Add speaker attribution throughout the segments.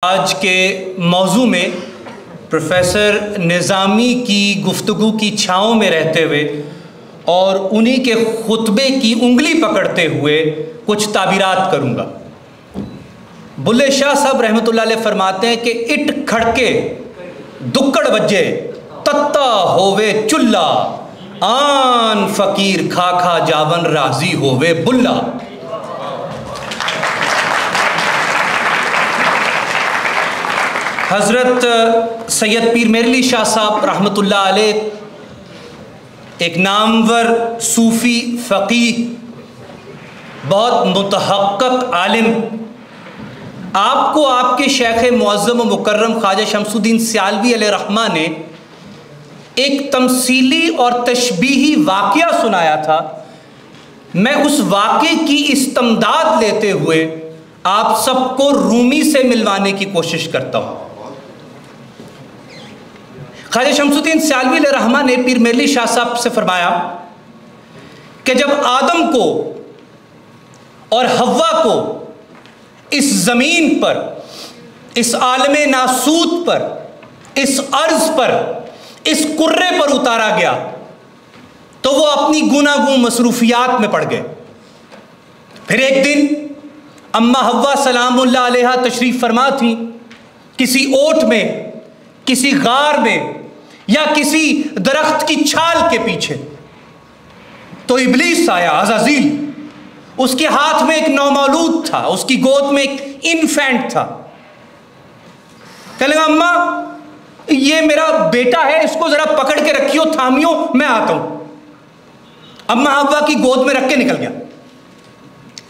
Speaker 1: आज के मौजू में प्रोफेसर निज़ामी की गुफ्तगू की छाँव में रहते हुए और उन्हीं के खुतबे की उंगली पकड़ते हुए कुछ ताबीरात करूँगा। बुल्ले शाह साहब रहमतुल्लाह अलैह फरमाते हैं कि इट खड़के दुक्कड़ बज्जे तत्ता होवे चुल्ला, आन फ़कीर खा खा जावन राजी होवे बुल्ला। हज़रत सैयद पीर मेरली शाह साहब रहमतुल्लाह अलैह एक नामवर सूफ़ी फ़क़ीह, बहुत मुतहक़्क़िक़ आलिम, आपको आपके शेख़ मुअज़्ज़म व मुकर्रम ख्वाजा शमसुद्दीन सियालवी अलैहिर्रहमा ने एक तमसीली और तशबीही वाक़या सुनाया था। मैं उस वाक़े की इस्तमदाद लेते हुए आप सबको रूमी से मिलवाने की कोशिश करता हूँ। ख्वाजा शमसुद्दीन सियालवी अलैहिर्रहमा ने पीर मेरली शाह साहब से फरमाया कि जब आदम को और हव्वा को इस ज़मीन पर, इस आलमे नासूत पर, इस अर्ज़ पर, इस कुर्रे पर उतारा गया तो वो अपनी गुनागू मसरूफियात में पड़ गए। फिर एक दिन अम्मा हव्वा सलामुल्लाह अलैहा तशरीफ़ फरमा थी किसी ओट में, किसी गार में या किसी दरख्त की छाल के पीछे, तो इब्लीस आया, अज़ाज़ील। उसके हाथ में एक नौमौलूद था, उसकी गोद में एक इन्फेंट था। कहने लगा अम्मा ये मेरा बेटा है, इसको जरा पकड़ के रखियो, थामियो, मैं आता हूं। अम्मा हव्वा की गोद में रख के निकल गया।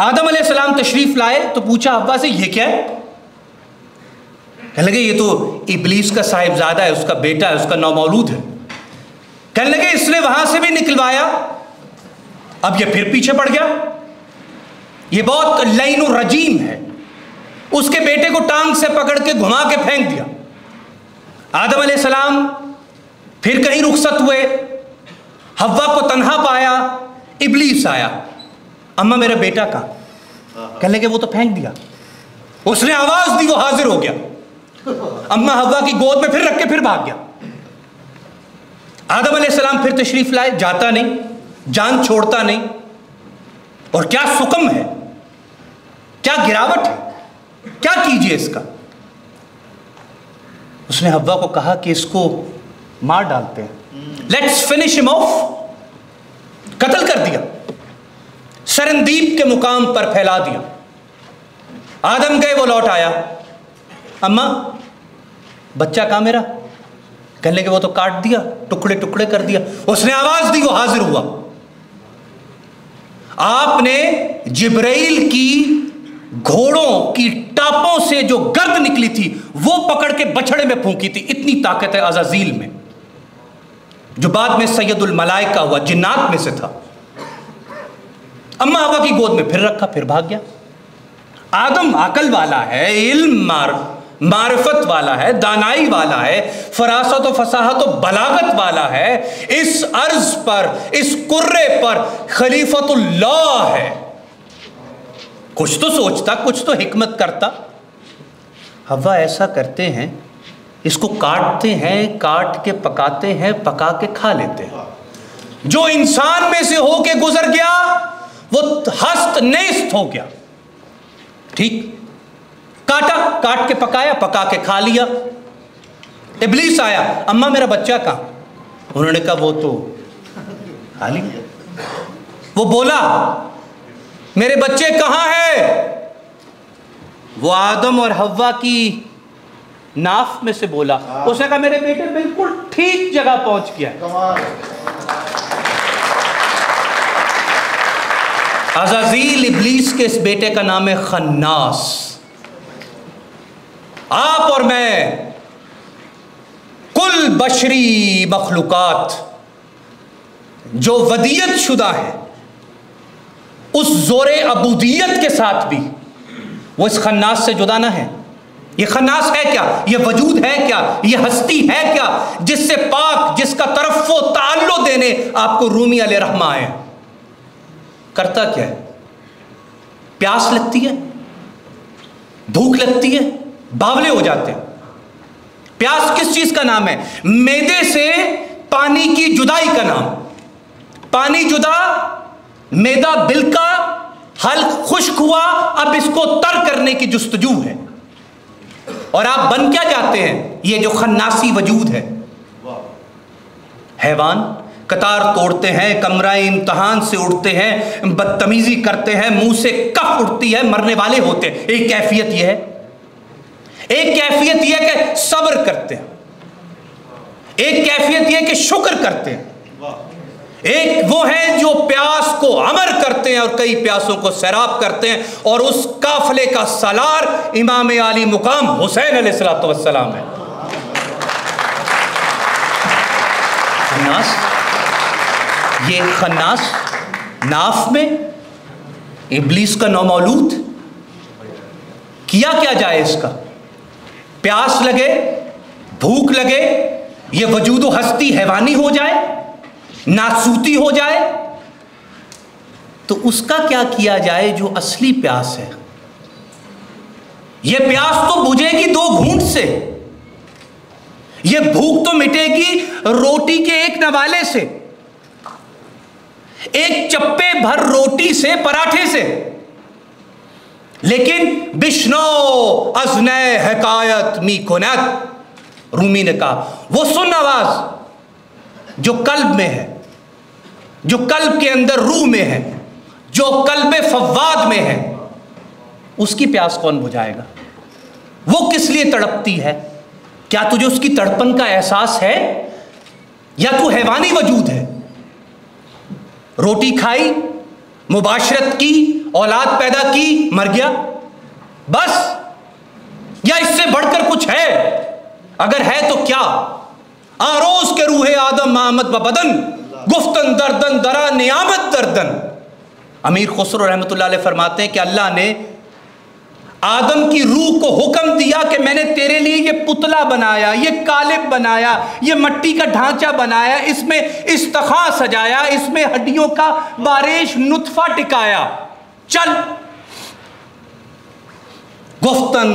Speaker 1: आदम अलैहिस्सलाम तशरीफ लाए तो पूछा हव्वा से ये क्या है? कहने लगे ये तो इब्लीस का साहिबजादा है, उसका बेटा है, उसका नौमौलूद है। कहने लगे इसने वहां से भी निकलवाया, अब ये फिर पीछे पड़ गया, ये बहुत लईन और रजीम है। उसके बेटे को टांग से पकड़ के घुमा के फेंक दिया। आदम अलैहिस्सलाम फिर कहीं रुखसत हुए, हव्वा को तन्हा पाया, इब्लीस आया। अम्मा मेरा बेटा कहाँ? कहने लगे वो तो फेंक दिया। उसने आवाज दी, वो हाजिर हो गया। अम्मा हव्वा की गोद में फिर रख के फिर भाग गया। आदम अलैहिस्सलाम फिर तशरीफ लाए, जाता नहीं, जान छोड़ता नहीं। और क्या सुकम है, क्या गिरावट है, क्या कीजिए इसका। उसने हव्वा को कहा कि इसको मार डालते हैं, लेट्स फिनिश हिम ऑफ। कत्ल कर दिया, सरंदीप के मुकाम पर फैला दिया। आदम गए, वो लौट आया। अम्मा बच्चा कहाँ मेरा? कहने लगे वो तो काट दिया, टुकड़े टुकड़े कर दिया। उसने आवाज दी, वो हाजिर हुआ। आपने जिब्राइल की घोड़ों की टापों से जो गर्द निकली थी वो पकड़ के बछड़े में फूंकी थी। इतनी ताकत है अज़ाज़ील में, जो बाद में सैयदुल मलाइका हुआ, जिन्नात में से था। अम्मा हवा की गोद में फिर रखा, फिर भाग गया। आदम अकल वाला है, इल्म मारिफत वाला है, दानाई वाला है, फरासत और फसाहत और बलागत वाला है। इस अर्ज पर, इस कुर्रे पर खलीफतुल्लाह है। कुछ तो सोचता, कुछ तो हिकमत करता। हवा ऐसा करते हैं, इसको काटते हैं, काट के पकाते हैं, पका के खा लेते हैं। जो इंसान में से होके गुजर गया वो हस्त नेस्त हो गया। ठीक, काटा, काट के पकाया, पका के खा लिया। इब्लीस आया, अम्मा मेरा बच्चा कहाँ? उन्होंने कहा वो तो खा लिया। वो बोला मेरे बच्चे कहाँ हैं? वो आदम और हव्वा की नाफ में से बोला। उसने कहा मेरे बेटे बिल्कुल ठीक जगह पहुंच गया। अज़ाज़ील इब्लीस के इस बेटे का नाम है खन्नास। आप और मैं, कुल बशरी मखलूकात जो वदियत शुदा है, उस जोरे अबूदियत के साथ भी वो इस खन्नास से जुदा ना है। ये खन्नास है क्या? ये वजूद है क्या? ये हस्ती है क्या जिससे पाक, जिसका तरफ वो ताल्लुक़ देने आपको रूमी अलैहिर्रहमा आए? करता क्या है? प्यास लगती है, भूख लगती है, बावले हो जाते हैं। प्यास किस चीज का नाम है? मैदे से पानी की जुदाई का नाम। पानी जुदा, मैदा बिलका, हल खुश्क हुआ, अब इसको तर करने की जुस्तजू है। और आप बन क्या जाते हैं? ये जो खन्नासी वजूद है। हैवान कतार तोड़ते हैं, कमराए इम्तहान से उड़ते हैं, बदतमीजी करते हैं, मुंह से कफ उड़ती है, मरने वाले होते हैं। एक कैफियत यह है, एक कैफियत यह कि सब्र करते हैं, एक कैफियत यह कि शुक्र करते हैं, एक वो है जो प्यास को अमर करते हैं और कई प्यासों को सैराब करते हैं। और उस काफले का सालार इमाम आली मुकाम हुसैन अलैहिस्सलातु वस्सलाम है। खन्नास, ये खन्नास नाफ में इब्लीस का नौमौलूद। किया क्या जाए इसका? प्यास लगे, भूख लगे, ये वजूद व हस्ती हैवानी हो जाए, नासूती हो जाए, तो उसका क्या किया जाए जो असली प्यास है? यह प्यास तो बुझेगी 2 घूंट से, यह भूख तो मिटेगी रोटी के एक नवाले से, एक चप्पे भर रोटी से, पराठे से। लेकिन बिश्नो अज़ने हकायत मी कुनत, रूमी ने कहा, वो सुन आवाज जो कल्ब में है, जो कल्ब के अंदर रूह में है, जो कल्बे फव्वाद में है, उसकी प्यास कौन बुझाएगा? वो किस लिए तड़पती है? क्या तुझे उसकी तड़पन का एहसास है, या तू हैवानी वजूद है? रोटी खाई, मुबाशरत की, औलाद पैदा की, मर गया, बस? या इससे बढ़कर कुछ है? अगर है तो क्या? आरोज के रूहे आदम मोहम्मद बदन, गुफ्तन दर्दन दरा नियामत दर्दन। अमीर खुसरो रहमतुल्लाह अलैह फरमाते हैं कि अल्लाह ने आदम की रूह को हुक्म दिया कि मैंने तेरे लिए ये पुतला बनाया, ये कालिब बनाया, ये मिट्टी का ढांचा बनाया, इसमें इस्तखा सजाया, इसमें हड्डियों का बारिश नुत्फा टिकाया, चल। गुफ्तन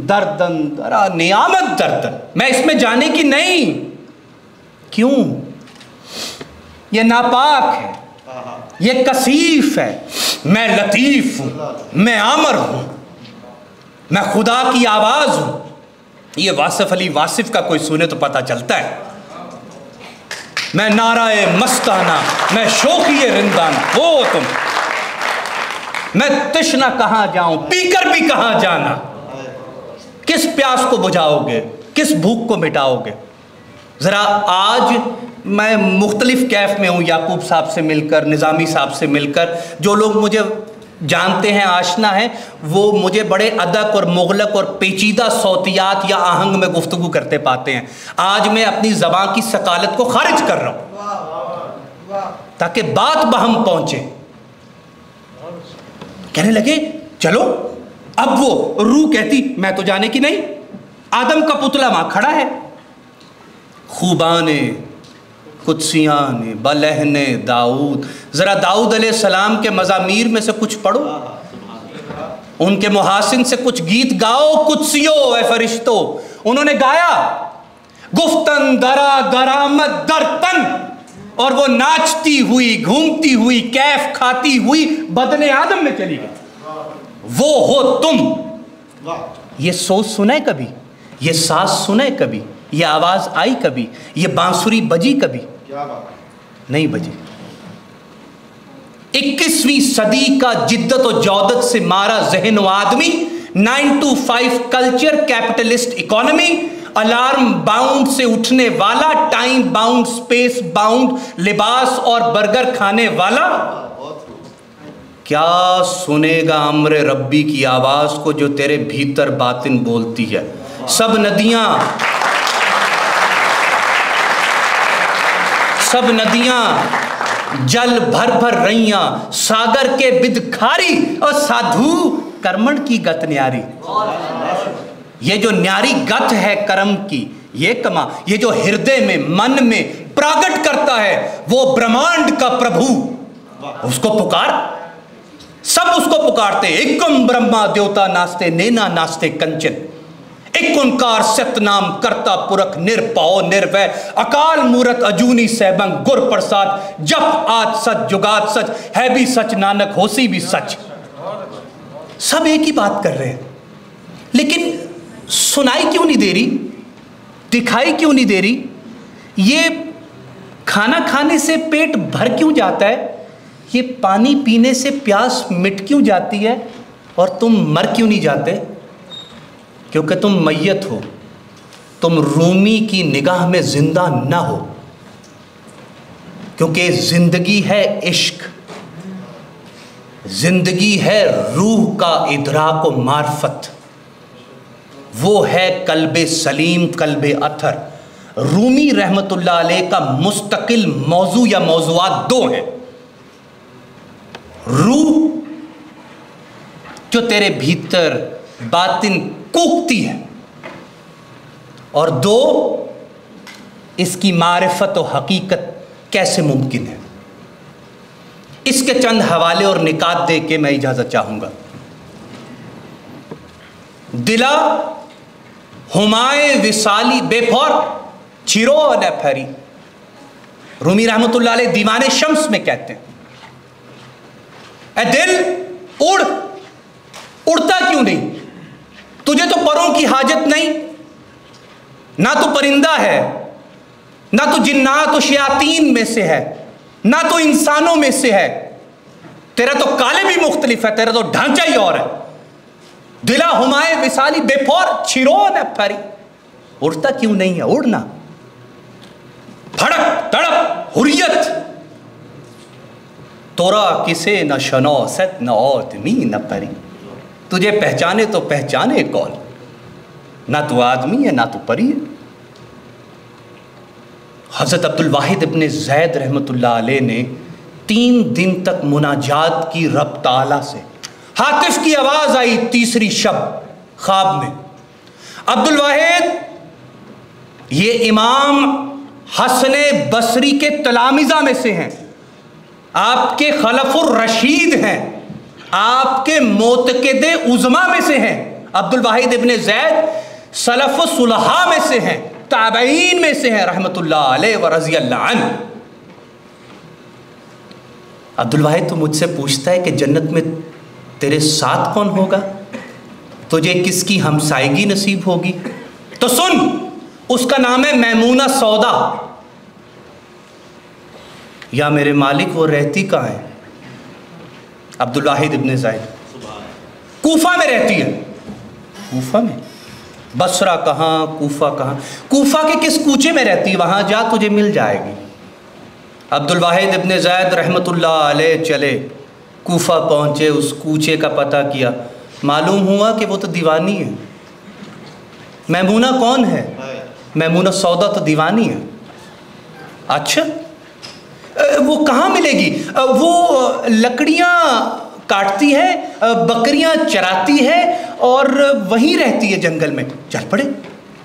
Speaker 1: दर्दन दरा नियामत दर्दन, मैं इसमें जाने की नहीं। क्यों? ये नापाक है, ये कसीफ है, मैं लतीफ हूं, मैं आमर हूं, मैं खुदा की आवाज हूं। ये वासिफ अली वासिफ का कोई सुने तो पता चलता है। मैं नाराए मस्ताना, मैं शौकिए रिंदाना, वो तुम। मैं तृष्णा कहां जाऊं, पीकर भी कहां जाना। किस प्यास को बुझाओगे, किस भूख को मिटाओगे? जरा आज मैं मुख्तलिफ कैफ में हूँ, याकूब साहब से मिलकर, निज़ामी साहब से मिलकर। जो लोग मुझे जानते हैं, आशना है, वो मुझे बड़े अदक और मुगलक और पेचीदा सौतियात या आहंग में गुफ्तगू करते पाते हैं। आज मैं अपनी ज़बान की सकालत को खारिज कर रहा हूँ ताकि बात बहम पहुँचे। कहने लगे चलो, अब वो रूह कहती मैं तो जाने की नहीं। आदम का पुतला वहाँ खड़ा है, खूबाने कुत्सियाने बलहने दाऊद। ज़रा दाऊद अलैहिस्सलाम के मज़ामीर में से कुछ पढ़ो, उनके मुहासिन से कुछ गीत गाओ। कुत्सियो ए फरिश्तो, उन्होंने गाया गुफ्तन दरा दरामद दरतन, और वो नाचती हुई, घूमती हुई, कैफ खाती हुई बदने आदम में चली गई। वो हो तुम। ये सोच सुने कभी? ये सांस सुने कभी? ये आवाज आई कभी? ये बांसुरी बजी कभी? नहीं बजी। 21वीं सदी का जिद्दत और जौदत से मारा जहन व आदमी, 9 to 5 culture, capitalist economy, alarm bound से उठने वाला, टाइम बाउंड, स्पेस बाउंड, लिबास और बर्गर खाने वाला। क्या सुनेगा अम्र रब्बी की आवाज को जो तेरे भीतर बातिन बोलती है? सब नदियां जल भर भर रैया, सागर के बिदखारी और साधु कर्मण की गत न्यारी। ये जो न्यारी गत है कर्म की, ये कमा, ये जो हृदय में, मन में प्रकट करता है, वो ब्रह्मांड का प्रभु, उसको पुकार। सब उसको पुकारते। एकम ब्रह्मा देवता नास्ते, नैना नास्ते कंचन। एक ओंकार सतनाम करता पुरख निर्भव निर्भय अकाल मूरत अजूनी सहबंग गुर प्रसाद जप आज सच जुगात सच है भी सच नानक होसी भी सच। सब एक ही बात कर रहे हैं, लेकिन सुनाई क्यों नहीं दे रही, दिखाई क्यों नहीं दे रही? ये खाना खाने से पेट भर क्यों जाता है? ये पानी पीने से प्यास मिट क्यों जाती है? और तुम मर क्यों नहीं जाते? क्योंकि तुम मैयत हो, तुम रूमी की निगाह में जिंदा ना हो। क्योंकि जिंदगी है इश्क, जिंदगी है रूह का इदराक व मार्फत, वो है कल्बे सलीम कल्बे अथर। रूमी रहमतुल्लाह अलैह का मुस्तकिल मौजू या मौजुआत दो हैं। रूह जो तेरे भीतर बातिन कूकती है, और दो इसकी मारिफत और हकीकत कैसे मुमकिन है। इसके चंद हवाले और निकात दे के मैं इजाजत चाहूंगा। दिला हुमाए विसाली बेफौर छिरो न फरी, रूमी रहमतुल्लाह अलैह दीवाने शम्स में कहते हैं, ए दिल उड़, उड़ता क्यों नहीं? तुझे तो परों की हाजत नहीं, ना तो परिंदा है, ना तो जिन्नात और शयातीन में से है, ना तो इंसानों में से है। तेरा तो काले भी मुख्तलिफ है, तेरा तो ढांचा ही और है। दिला हुमाए विसाली बेफौर छिरो न फरी, उड़ता क्यों नहीं है? उड़ना, फड़क तड़प हुर्रियत, तोरा किसे न शनौसत न आदमी न परी। तुझे पहचाने तो पहचाने कौन, ना तो आदमी है ना तो परी है। हज़रत अब्दुल वाहिद इब्ने ज़ैद रहमतुल्लाह अलैह ने 3 दिन तक मुनाजात की रब ताला से। हातिफ की आवाज़ आई तीसरी शब ख्वाब में। अब्दुल वाहिद ये इमाम हसने बसरी के तलामिज़ा में से हैं, आपके खलफुर रशीद हैं, आपके मोतक़िदे उज़मा में से हैं। अब्दुल वाहिद इब्ने ज़ैद सलफ़ुस सुलहा में से हैं, ताबईन में से हैं रहमतुल्लाह अलैह व रज़ियल्लाहु अन्हु। अब्दुल वाहिद तो मुझसे पूछता है कि जन्नत में तेरे साथ कौन होगा, तुझे किसकी हमसायगी नसीब होगी? तो सुन, उसका नाम है मैमूना सौदा। या मेरे मालिक वो रहती कहाँ है? अब्दुल वाहिद इब्ने ज़ैद कूफा में रहती है। कूफा में? बसरा कहाँ, कूफा कहाँ? कूफा के किस कूचे में रहती है? वहाँ जा, तुझे मिल जाएगी। अब्दुल वाहिद इब्ने ज़ैद रहमतुल्लाह अलैह चले, कूफा पहुँचे, उस कूचे का पता किया, मालूम हुआ कि वो तो दीवानी है। मैमूना कौन है? मैमूना सौदा तो दीवानी है। अच्छा, वो कहाँ मिलेगी? वो लकड़ियाँ काटती है, बकरियाँ चराती है और वहीं रहती है जंगल में। चल पड़े,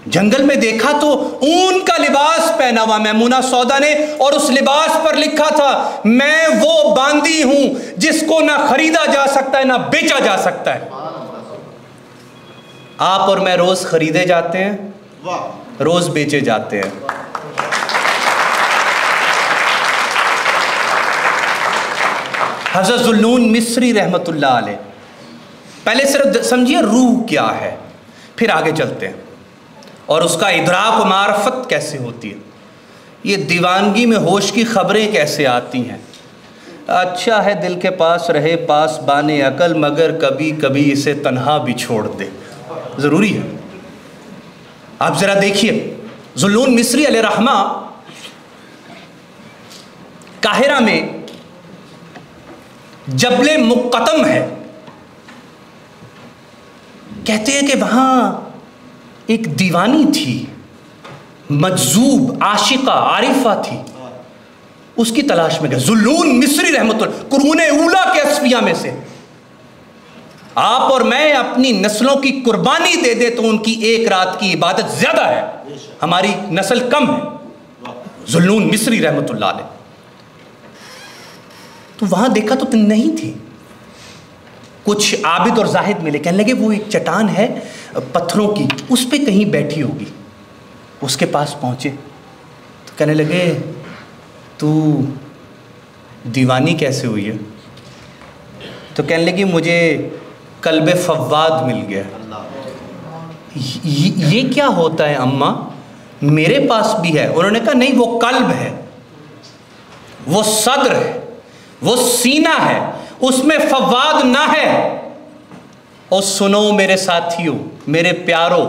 Speaker 1: जंगल में देखा तो ऊन का लिबास पहना हुआ मैमूना सौदा ने, और उस लिबास पर लिखा था, मैं वो बांदी हूँ जिसको ना खरीदा जा सकता है ना बेचा जा सकता है। आप और मैं रोज खरीदे जाते हैं, रोज बेचे जाते हैं। हज़रत ज़ुन्नून मिस्री रहमतुल्लाह अलैह, पहले सिर्फ समझिए रूह क्या है, फिर आगे चलते हैं और उसका इदराक व मारफत कैसे होती है, ये दीवानगी में होश की खबरें कैसे आती हैं। अच्छा है दिल के पास रहे पास बाने अकल, मगर कभी कभी इसे तन्हा भी छोड़ दे, ज़रूरी है। आप ज़रा देखिए, ज़ुन्नून मिस्री अलैहिर्रहमा काहिरा में जबले मुक़्क़तम है, कहते हैं कि वहाँ एक दीवानी थी, मजजूब आशिका आरिफा थी, उसकी तलाश में गए। ज़ुन्नून मिस्री रहमतुल्लाह कुरूने ऊला के असफिया में से। आप और मैं अपनी नस्लों की कुर्बानी दे दे तो उनकी एक रात की इबादत ज़्यादा है, हमारी नस्ल कम है। ज़ुन्नून मिस्री रहमतुल्लाह अलैह, तो वहाँ देखा तो नहीं थी, कुछ आबिद और जाहिद मिले, कहने लगे वो एक चट्टान है पत्थरों की, उस पे कहीं बैठी होगी। उसके पास पहुँचे तो कहने लगे, तू दीवानी कैसे हुई है? तो कहने लगी, मुझे कल्बे फव्वाद मिल गया। ये क्या होता है अम्मा? मेरे पास भी है। उन्होंने कहा, नहीं, वो कल्ब है, वो सद्र है, वो सीना है, उसमें फव्वाद ना है। और सुनो मेरे साथियों, मेरे प्यारों,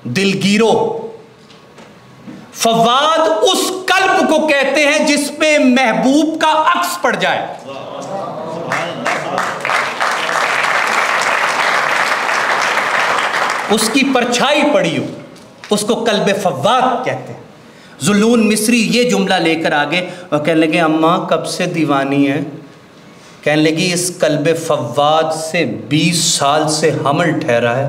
Speaker 1: दिलगीरों, फव्वाद उस कल्ब को कहते हैं जिस पे महबूब का अक्स पड़ जाए। उसकी परछाई पड़ी हो, उसको कल्बे फव्वाद कहते हैं। जुल्लून मिस्री ये जुमला लेकर आगे और कहने लगे, अम्मा कब से दीवानी है? कहने लगी, इस कल्बे फव्वाद से 20 साल से हमल ठहरा है,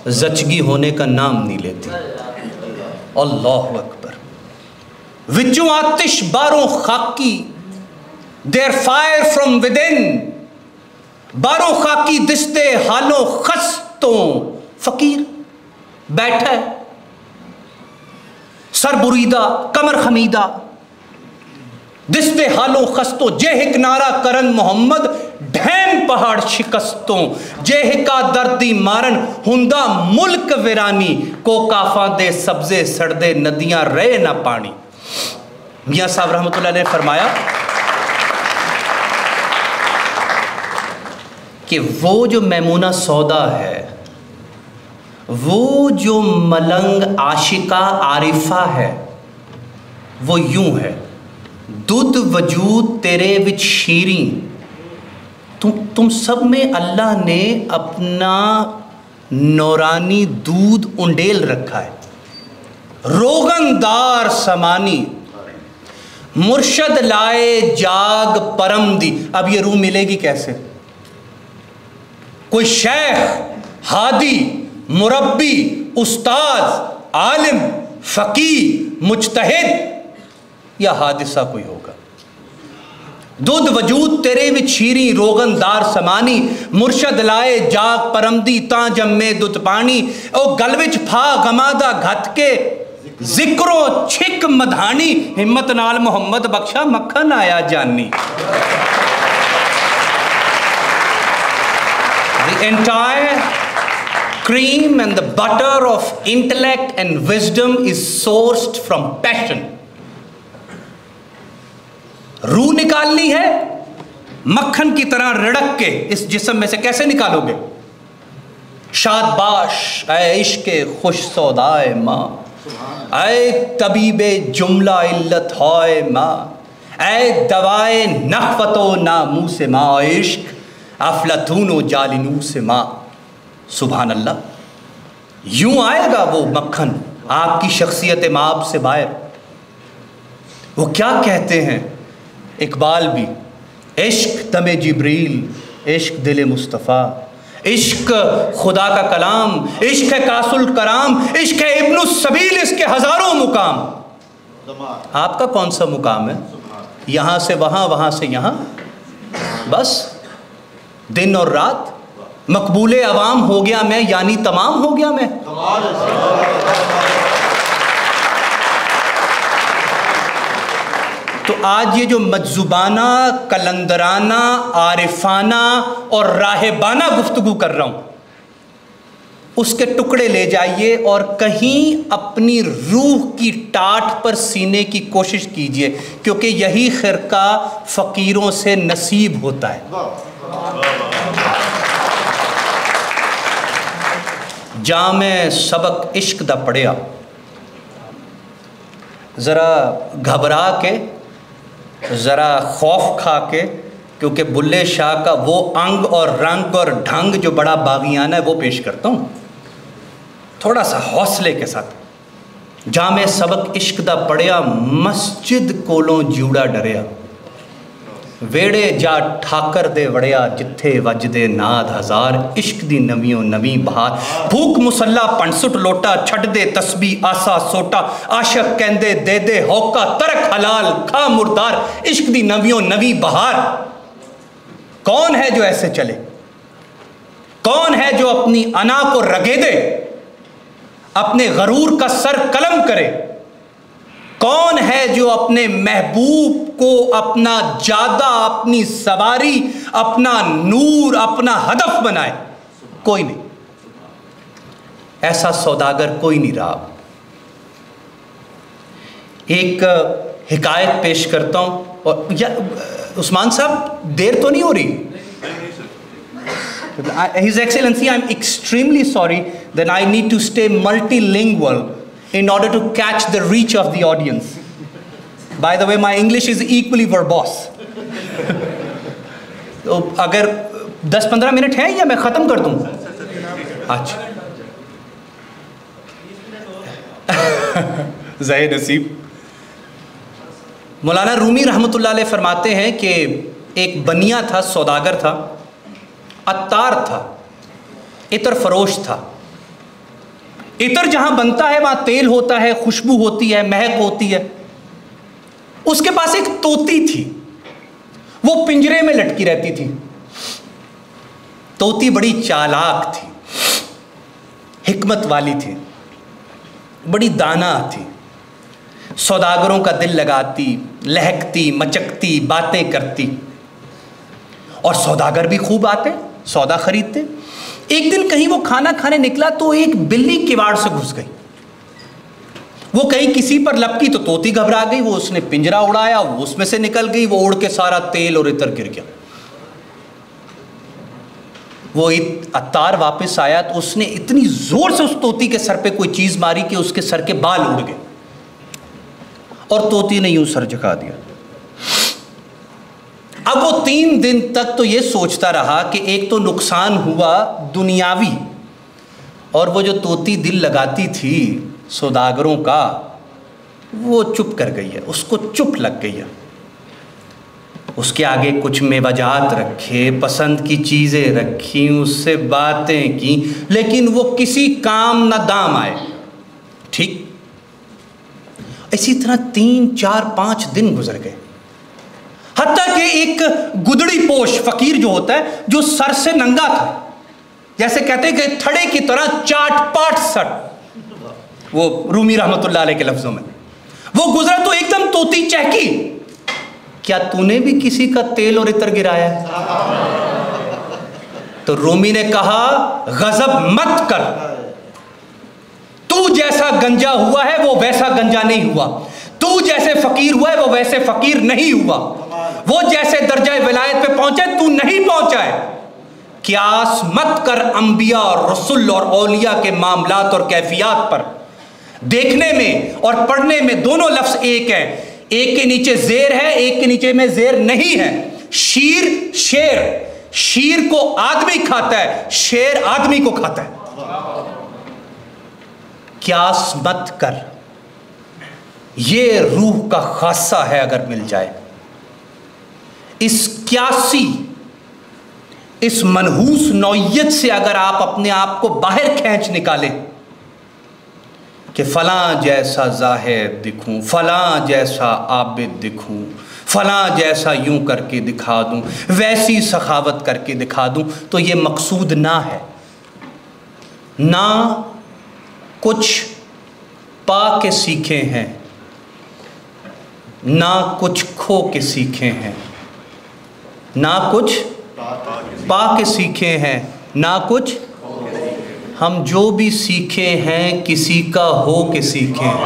Speaker 1: जचगी होने का नाम नहीं लेती। अल्लाह अकबर। विचों आतिश बारों खाकी, their fire from within, बारों खाकी दिस्ते हालों खस्तों। फकीर बैठा है, सर बुरीदा, कमर खमीदा, दिस्ते हालो खस्तों, जेहिक नारा करन मोहम्मद, ढैम पहाड़ शिकस्तों, जेहिका दर्दी मारन हुंदा मुल्क वीरानी, को काफा दे सब्जे सड़दे नदियां रहे ना पानी। मियां साहब रहमतुल्लाह ने फरमाया कि वो जो मैमूना सौदा है, वो जो मलंग आशिका आरिफा है, वो यूं है, दुध वजूद तेरे विच शीरी। तुम सब में अल्लाह ने अपना नौरानी दूध उंडेल रखा है। रोगनदार समानी, मुर्शद लाए जाग परम दी। अब ये रूह मिलेगी कैसे? कोई शेख, हादी, मुरब्बी, उस्ताद, आलिम, फकीह, मुज्तहिद या हादिसा कोई होगा। दुध वजूद तेरे विच शीरी, रोगनदार समानी, मुर्शद लाए जाग परमदी, ता जम्मे दुध पानी। ओ गल विच फा गमादा घत के, जिक्रो छिक मधानी, हिम्मत नाल मुहम्मद बख्शा मक्खन आया जानी। The entire cream and the butter of intellect and wisdom is sourced from passion. रूह निकालनी है, मक्खन की तरह रिड़क के इस जिस्म में से कैसे निकालोगे? शादबाश ऐ इश्क़े खुश सौदाए माँ, ऐ तबीबे जुमला इल्लत हाय माँ, ऐ दवाए नहवतो नामूस माँ, इश्क अफलातूनो जालिनू से माँ। सुभान अल्लाह। यूं आएगा वो मक्खन आपकी शख्सियत माप से बाहर। वो क्या कहते हैं इकबाल भी, इश्क तमे जिब्रील, इश्क दिल मुस्तफ़ा, इश्क खुदा का कलाम, इश्क है कासुल कराम, इश्क है इब्नुस सबील, इसके हजारों मुकाम। आपका कौन सा मुकाम है? यहाँ से वहाँ, वहाँ से यहाँ, बस दिन और रात। मकबूले अवाम हो गया मैं, यानी तमाम हो गया मैं। तो आज ये जो मज्जुबाना, कलंदराना, आरिफाना और राहिबाना गुफ्तगू कर रहा हूँ, उसके टुकड़े ले जाइए और कहीं अपनी रूह की टाट पर सीने की कोशिश कीजिए, क्योंकि यही खिरका फ़कीरों से नसीब होता है। जामे सबक इश्क दा पढ़िया, ज़रा घबरा के, ज़रा खौफ खा के, क्योंकि बुल्ले शाह का वो अंग और रंग और ढंग जो बड़ा बागियाना है वो पेश करता हूँ थोड़ा सा हौसले के साथ। जामे सबक इश्क दा पढ़िया, मस्जिद कोलों जूड़ा डरिया, वेड़े जा ठाकर दे वड़िया, जिथे वजदे नाद हज़ार, इश्क दी नवियों नवी बहार, भूख मुसल्ला पंसुट लोटा, छड़ दे तस्बी आसा सोटा, आशक कहंदे दे दे होका, तरक हलाल खा मुर्दार, इश्क दी नवियों नवी बहार। कौन है जो ऐसे चले? कौन है जो अपनी अना को रगेदे, अपने गरूर का सर कलम करे? कौन है जो अपने महबूब को अपना जादा, अपनी सवारी, अपना नूर, अपना हदफ बनाए? कोई नहीं। ऐसा सौदागर कोई नहीं रहा। एक हिकायत पेश करता हूं। और या उस्मान साहब, देर तो नहीं हो रही? His Excellency, I'm extremely sorry that I need to stay multilingual in order to catch the reach of the audience. By the way, my English is equally verbose. तो अगर 10-15 मिनट हैं या मैं ख़त्म कर दूं? अच्छा, ज़ाहिर नसीब। मौलाना रूमी रहमतुल्लाह अलैह फरमाते हैं कि एक बनिया था, सौदागर था, अत्तार था, इतर फरोश था। इतर जहां बनता है वहां तेल होता है, खुशबू होती है, महक होती है। उसके पास एक तोती थी, वो पिंजरे में लटकी रहती थी। तोती बड़ी चालाक थी, हिकमत वाली थी, बड़ी दाना थी, सौदागरों का दिल लगाती, लहकती, मचकती, बातें करती। और सौदागर भी खूब आते, सौदा खरीदते। एक दिन कहीं वो खाना खाने निकला तो एक बिल्ली किवाड़ से घुस गई। वो कहीं किसी पर लपकी तो तोती घबरा गई, वो उसने पिंजरा उड़ाया, वो उसमें से निकल गई, वो उड़ के सारा तेल और इतर गिर गया। वो अत्तार वापस आया तो उसने इतनी जोर से उस तोती के सर पे कोई चीज मारी कि उसके सर के बाल उड़ गए और तोती ने यूं सर झुका दिया। अब वो 3 दिन तक तो ये सोचता रहा कि एक तो नुकसान हुआ दुनियावी, और वो जो तोती दिल लगाती थी सौदागरों का, वो चुप कर गई है, उसको चुप लग गई है। उसके आगे कुछ मेवाजात रखे, पसंद की चीज़ें रखी, उससे बातें की, लेकिन वो किसी काम न दाम आए। ठीक इसी तरह 3, 4, 5 दिन गुजर गए। हत्ता कि एक गुदड़ी पोश फकीर जो होता है, जो सर से नंगा था, जैसे कहते हैं कि थड़े की तरह चाट पाट सर, वो रूमी रहमतुल्लाह अलैह के लफ्जों में, वो गुजरा तो एकदम तोती चहकी, क्या तूने भी किसी का तेल और इतर गिराया है? तो रूमी ने कहा, गजब मत कर, तू जैसा गंजा हुआ है वो वैसा गंजा नहीं हुआ, तू जैसे फकीर हुआ है वो वैसे फकीर नहीं हुआ, वो जैसे दर्जा विलायत पे पहुंचे तू नहीं पहुंचा है। क्यास मत कर अंबिया और रसूल और औलिया के मामलात और कैफियत पर। देखने में और पढ़ने में दोनों लफ्ज एक है, एक के नीचे जेर है, एक के नीचे में जेर नहीं है। शीर शेर, शीर को आदमी खाता है, शेर आदमी को खाता है। क्यास मत कर, ये रूह का खासा है अगर मिल जाए। इस क्यासी, इस मनहूस नौयत से अगर आप अपने आप को बाहर खींच निकालें कि फलां जैसा जाहिद दिखूं, फलां जैसा आबिद दिखूं, फलां जैसा यूं करके दिखा दूं, वैसी सखावत करके दिखा दूं, तो ये मकसूद ना है। ना कुछ पा के सीखे हैं, ना कुछ खो के सीखे हैं, ना कुछ पा के सीखे हैं, ना कुछ, हम जो भी सीखे हैं किसी का हो के सीखे हैं।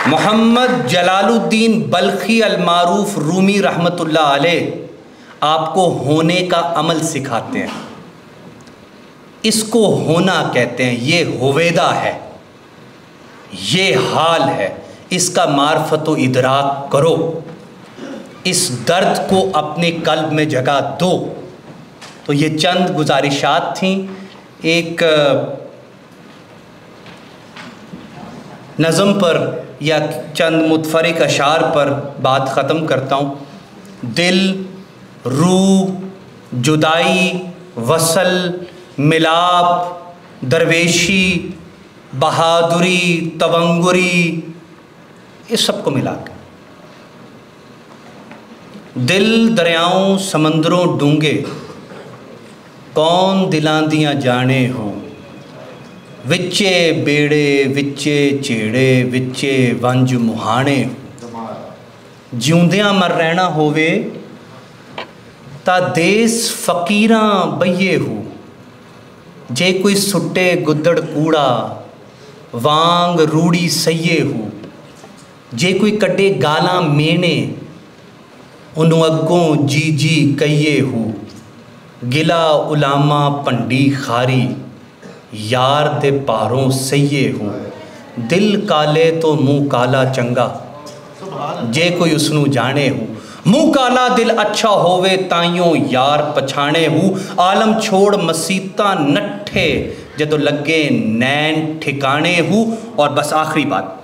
Speaker 1: मोहम्मद जलालुद्दीन बल्खी अल-मारूफ रूमी रहमतुल्लाह अलैह आपको होने का अमल सिखाते हैं। इसको होना कहते हैं, ये होवेदा है, ये हाल है, इसका मार्फत व इदराक करो, इस दर्द को अपने कल्ब में जगह दो। तो ये चंद गुजारिशात थीं। एक नज़म पर या चंद मुतफरिक अशार पर बात ख़त्म करता हूँ। दिल, रूह, जुदाई, वसल, मिलाप, दरवेशी, बहादुरी, तवंगुरी, इस सब को मिला कर दिल दरियाओं समंदरों डूंगे कौन दिलां दियां जाने हो, विच्चे बेड़े विच्चे झेड़े विच्चे वंज मुहाने। जिउंदियां मर रहना होवे ता देस फकीरां बइये हो, जे कोई सुट्टे गुद्दड़ कूड़ा वांग रूड़ी सइये हो, जे कोई कड्डे गालां मेने उन्हों अग्गों जी जी कहिए हो, गिला उलामा भंडी खारी यार दे पारों सइये हो, दिल काले तो मुँह काला चंगा जे कोई उसनू जाने हो, मुँह काला दिल अच्छा होवे ताइयों यार पछाणे हो, आलम छोड़ मसीता नट्ठे जदों लगे नैन ठिकाने हो। और बस आखिरी बात,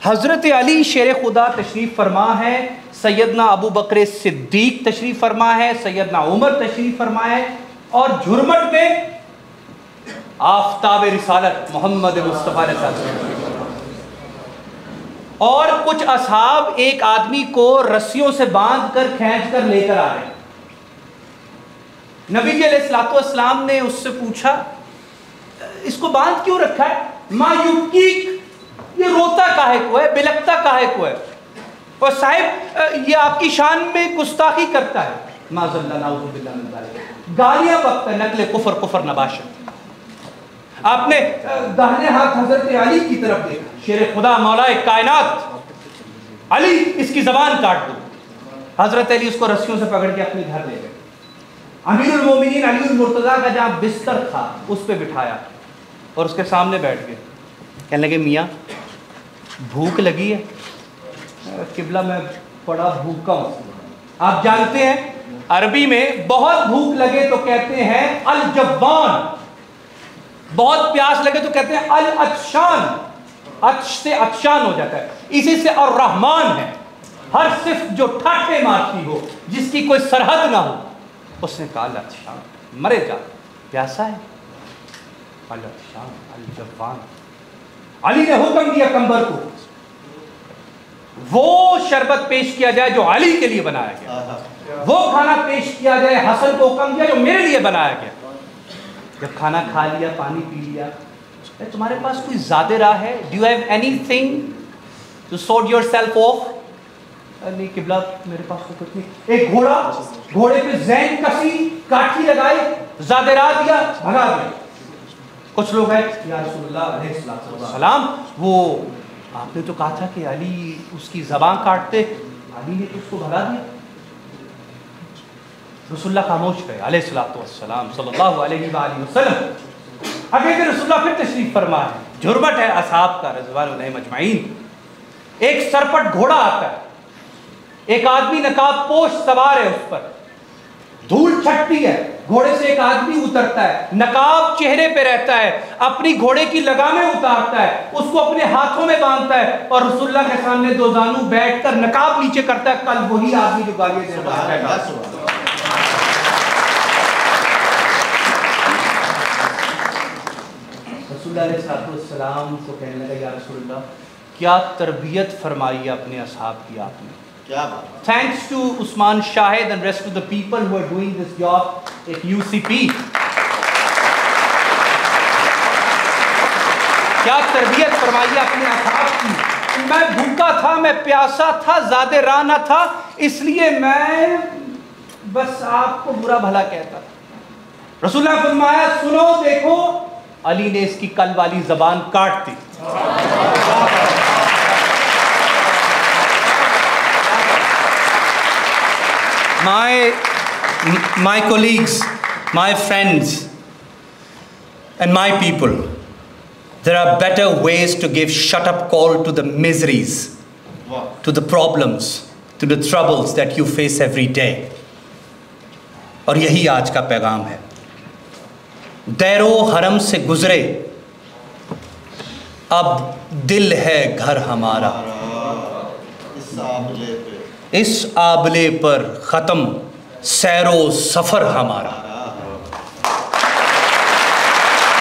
Speaker 1: हज़रत अली शेर खुदा तशरीफ़ फरमा है, सैयदना अबू बकर सिद्दीक तशरीफ़ फरमा है, सैयदना उमर तशरीफ़ फरमा है, और झुरमट में आफताब रिसालत मोहम्मद मुस्तफ़ा और कुछ असहाब एक आदमी को रस्सियों से बांध कर खींच कर लेकर आ रहे हैं। नबी जी अलैहिस्सलातु वस्सलाम ने उससे पूछा, इसको बांध क्यों रखा है? मा युबकीक, ये रोता काहे को है, बिलकता काहे को है? और साहिब ये आपकी शान में गुस्ताखी करता है, गालियां बकता है, नकले कुफर कुफर नबाशत। आपने दाहिने हाथ हजरत अली की तरफ देखा, शेर खुदा मौलाए कायनात अली, इसकी जबान काट दो। हजरत अली उसको रस्सियों से पकड़ के अपने घर ले गए। अमीरुल मोमिनीन अली मुर्तजा का जहाँ बिस्तर था उस पर बिठाया और उसके सामने बैठ गए। कहने लगे, मियाँ भूख लगी है? किबला में बड़ा भूखा हूँ। आप जानते हैं अरबी में बहुत भूख लगे तो कहते हैं अल जब्बान, बहुत प्यास लगे तो कहते हैं अल अत्शान, अच से अत्शान हो जाता है। इसी से और रहमान है, हर सिर्फ जो ठाठे मारती हो, जिसकी कोई सरहद ना हो। उसने कहा अल अत्शान, मरे जा, प्यासा है। अल अत्शान अल जब्बान। अली ने हुक्म दिया कंबर को वो शरबत पेश किया जाए जो अली के लिए बनाया गया, वो खाना पेश किया जाए, हसन को हुक्म दिया जो मेरे लिए बनाया गया। जब खाना खा लिया, पानी पी लिया, तुम्हारे पास कोई ज़्यादा राह है? Do you have anything to sort yourself off? नहीं किबला, मेरे पास तो कुछ नहीं। एक घोड़ा, घोड़े पे जैन कसी, काठी लगाई, ज़्यादा राह दिया, भगा दिया। कुछ लोग हैं, या रसूलुल्लाह अलैहि सलाम, वो आपने तो कहा था कि अली उसकी ज़बान काटते, अली ने तो उसको भगा दिया। रसूलुल्लाह खामोश गए अलैहिस्सलातु वस्सलाम सल्लल्लाहु अलैहि वसल्लम। अगले दिन रसूलुल्लाह फिर तशरीफ फरमा है, झुरमट है असहाब का रिज़वानुल्लाह अलैहिम अजमाइन। एक सरपट घोड़ा आता है, एक आदमी नकाब पोश सवार है उस पर, धूल छटती है, घोड़े से एक आदमी उतरता है, नकाब चेहरे पे रहता है, अपनी घोड़े की लगामें उतारता है, उसको अपने हाथों में बांधता है और रसूलुल्लाह के सामने दो जानू बैठकर नकाब नीचे करता है। कल वही आदमी जो गालियां दे रहा है। रसूलुल्लाह को कहने लगा, या रसूलुल्लाह क्या तरबियत फरमाई है अपने असहाब की आपने? क्या बात। Thanks to Usman Shahid and rest of the people who are doing this job at UCP. क्या तरबियत फरमाई है अपने असहाब की? मैं भूखा था, मैं प्यासा था, ज़्यादा राह ना था, इसलिए मैं बस आपको बुरा भला कहता था। रसूलुल्लाह ने फरमाया, सुनो देखो, अली ने इसकी कल वाली जबान काट दी। My colleagues, my friends and my people, there are better ways to give shut up call to the miseries, to the problems, to the troubles that you face every day. और यही आज का पैगाम है। दैरो हरम से गुजरे, अब दिल है घर हमारा, इस आबले पर ख़त्म सैरो सफ़र हमारा।